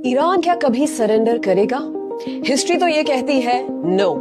Iran क्या कभी surrender करेगा? हिस्ट्री तो ये कहती है नो,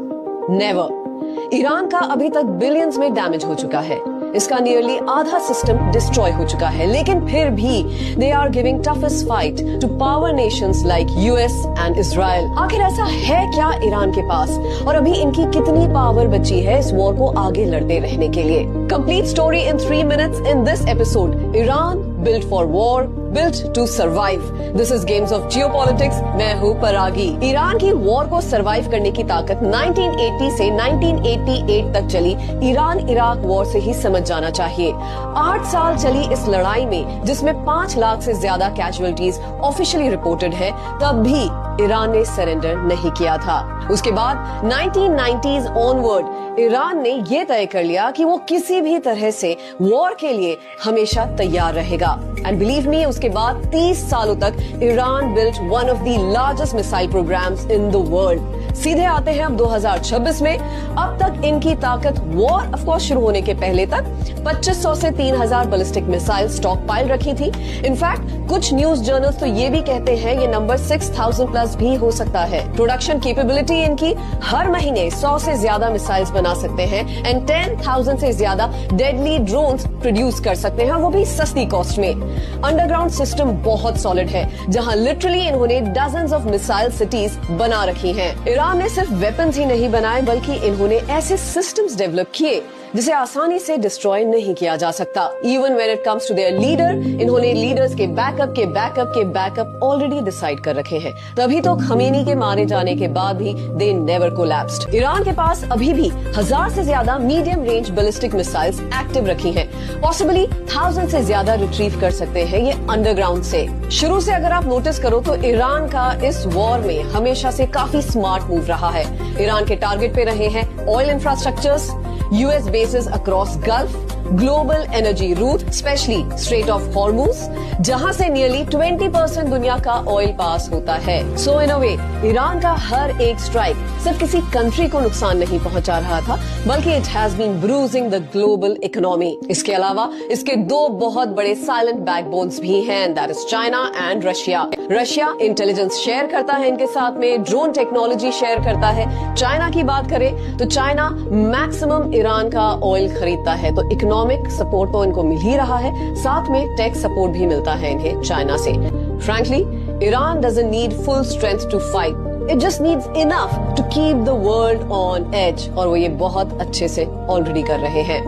नेवर। ईरान का अभी तक बिलियंस में डैमेज हो चुका है, इसका नियरली आधा सिस्टम डिस्ट्रॉय हो चुका है, लेकिन फिर भी they are giving toughest fight to power nations like US and Israel. आखिर ऐसा है क्या ईरान के पास, और अभी इनकी कितनी पावर बची है इस वॉर को आगे लड़ते रहने के लिए? Complete story in 3 minutes in this episode. Iran built for war, built to survive. This is Games of Geopolitics. मैं हूँ परागी। ईरान की वॉर को सरवाइव करने की ताकत 1980 से 1988 तक चली ईरान इराक वॉर से ही समझ जाना चाहिए। 8 साल चली इस लड़ाई में, जिसमें 5 लाख से ज्यादा कैजुअलिटीज ऑफिशियली रिपोर्टेड है, तब भी ईरान ने सरेंडर नहीं किया था। उसके बाद 1990s ऑनवर्ड ईरान ने ये तय कर लिया कि वो किसी भी तरह से वॉर के लिए हमेशा तैयार रहेगा। एंड बिलीव मी, उसके बाद 30 सालों तक Iran built one of the largest missile programs in the world. सीधे आते हैं अब 2026 में। अब तक इनकी ताकत वॉर ऑफ कोर्स शुरू होने के पहले तक 2500 से 3000 बैलिस्टिक मिसाइल स्टॉक पाइल रखी थी। इनफैक्ट कुछ न्यूज जर्नल्स तो ये भी कहते हैं ये नंबर 6000 प्लस भी हो सकता है। प्रोडक्शन कैपेबिलिटी इनकी हर महीने 100 से ज्यादा मिसाइल्स बना सकते हैं एंड 10,000 से ज्यादा डेडली ड्रोन्स प्रोड्यूस कर सकते हैं, वो भी सस्ती कॉस्ट में। अंडरग्राउंड सिस्टम बहुत सॉलिड है, जहां लिटरली इन्होंने डजन्स ऑफ मिसाइल सिटीज बना रखी हैं। ईरान ने सिर्फ वेपन्स ही नहीं बनाए, बल्कि इन्होंने ऐसे सिस्टम्स डेवलप किए जिसे आसानी से डिस्ट्रॉय नहीं किया जा सकता। Even when it comes to their leader, इन्होंने लीडर्स के बैकअप ऑलरेडी डिसाइड कर रखे हैं। तभी तो खमीनी के मारे जाने के बाद भी दे नेवर कोलैप्स्ड। ईरान के पास अभी भी 1000 से ज्यादा medium range ballistic missiles active रखी हैं। पॉसिबली 1000 से ज्यादा रिट्रीव कर सकते हैं ये अंडरग्राउंड से। शुरू से अगर आप नोटिस करो तो ईरान का इस वॉर में हमेशा से काफी स्मार्ट मूव रहा है। ईरान के टारगेट पे रहे हैं oil infrastructures, US bases across Gulf, global energy route, especially Strait of Hormuz, जहां से नियरली 20% दुनिया का ऑयल पास होता है। So in a way, Iran का हर एक स्ट्राइक सिर्फ किसी कंट्री को नुकसान नहीं पहुंचा रहा था, बल्कि it has been bruising the global economy. इसके अलावा इसके 2 बहुत बड़े साइलेंट बैकबोन्स भी हैं, that is China and Russia. Russia intelligence share करता है इनके साथ में, ड्रोन टेक्नोलॉजी शेयर करता है। चाइना की बात करें तो चाइना मैक्सिमम ईरान का ऑयल खरीदता है, तो इकोनॉमिक सपोर्ट तो इनको मिल ही रहा है, साथ में टेक सपोर्ट भी मिलता है इन्हें चाइना से। Frankly, Iran doesn't need full strength to fight, it just needs enough to keep the world on edge, और वो ये बहुत अच्छे से ऑलरेडी कर रहे हैं।